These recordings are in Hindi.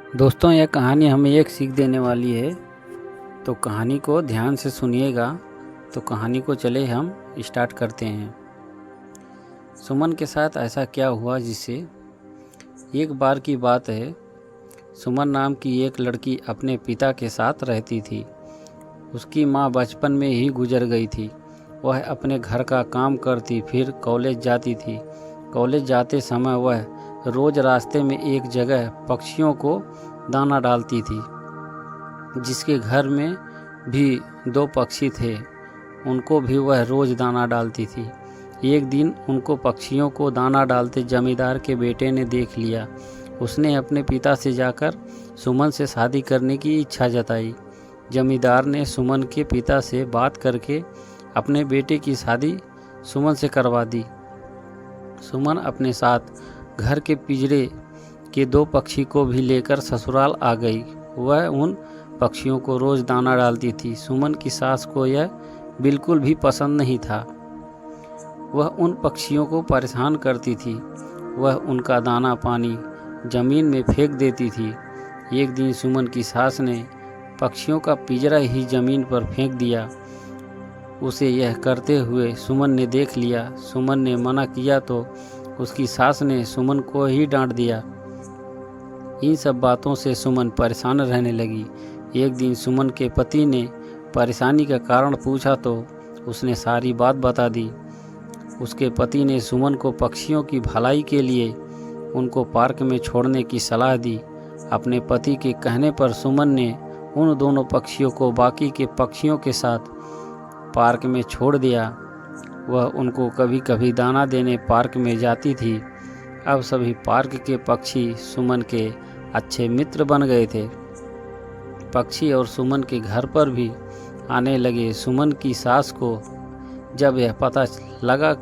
दोस्तों, यह कहानी हमें एक सीख देने वाली है, तो कहानी को ध्यान से सुनिएगा। तो कहानी को चले हम स्टार्ट करते हैं। सुमन के साथ ऐसा क्या हुआ जिससे एक बार की बात है, सुमन नाम की एक लड़की अपने पिता के साथ रहती थी। उसकी माँ बचपन में ही गुजर गई थी। वह अपने घर का काम करती, फिर कॉलेज जाती थी। कॉलेज जाते समय वह रोज़ रास्ते में एक जगह पक्षियों को दाना डालती थी। जिसके घर में भी 2 पक्षी थे, उनको भी वह रोज़ दाना डालती थी। एक दिन उनको पक्षियों को दाना डालते जमींदार के बेटे ने देख लिया। उसने अपने पिता से जाकर सुमन से शादी करने की इच्छा जताई। जमींदार ने सुमन के पिता से बात करके अपने बेटे की शादी सुमन से करवा दी। सुमन अपने साथ घर के पिंजरे के 2 पक्षी को भी लेकर ससुराल आ गई। वह उन पक्षियों को रोज़ दाना डालती थी। सुमन की सास को यह बिल्कुल भी पसंद नहीं था। वह उन पक्षियों को परेशान करती थी। वह उनका दाना पानी ज़मीन में फेंक देती थी। एक दिन सुमन की सास ने पक्षियों का पिंजरा ही ज़मीन पर फेंक दिया। उसे यह करते हुए सुमन ने देख लिया। सुमन ने मना किया तो उसकी सास ने सुमन को ही डांट दिया। इन सब बातों से सुमन परेशान रहने लगी। एक दिन सुमन के पति ने परेशानी का कारण पूछा तो उसने सारी बात बता दी। उसके पति ने सुमन को पक्षियों की भलाई के लिए उनको पार्क में छोड़ने की सलाह दी। अपने पति के कहने पर सुमन ने उन दोनों पक्षियों को बाकी के पक्षियों के साथ पार्क में छोड़ दिया। वह उनको कभी कभी दाना देने पार्क में जाती थी। अब सभी पार्क के पक्षी सुमन के अच्छे मित्र बन गए थे। पक्षी और सुमन के घर पर भी आने लगे। सुमन की सास को जब यह पता लगा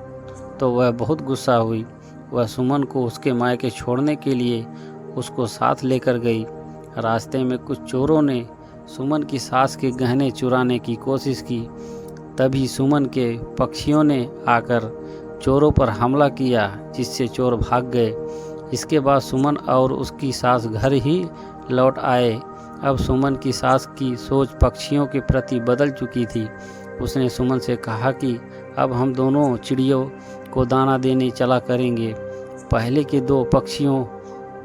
तो वह बहुत गुस्सा हुई। वह सुमन को उसके मायके छोड़ने के लिए उसको साथ लेकर गई। रास्ते में कुछ चोरों ने सुमन की सास के गहने चुराने की कोशिश की। तभी सुमन के पक्षियों ने आकर चोरों पर हमला किया, जिससे चोर भाग गए। इसके बाद सुमन और उसकी सास घर ही लौट आए। अब सुमन की सास की सोच पक्षियों के प्रति बदल चुकी थी। उसने सुमन से कहा कि अब हम दोनों चिड़ियों को दाना देने चला करेंगे। पहले के 2 पक्षियों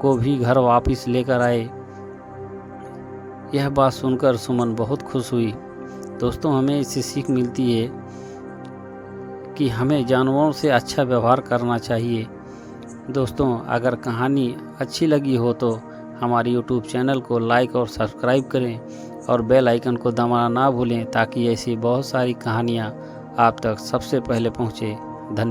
को भी घर वापस लेकर आए। यह बात सुनकर सुमन बहुत खुश हुई। दोस्तों, हमें इससे सीख मिलती है कि हमें जानवरों से अच्छा व्यवहार करना चाहिए। दोस्तों, अगर कहानी अच्छी लगी हो तो हमारे YouTube चैनल को लाइक और सब्सक्राइब करें और बेल आइकन को दबाना ना भूलें, ताकि ऐसी बहुत सारी कहानियाँ आप तक सबसे पहले पहुँचे। धन्यवाद।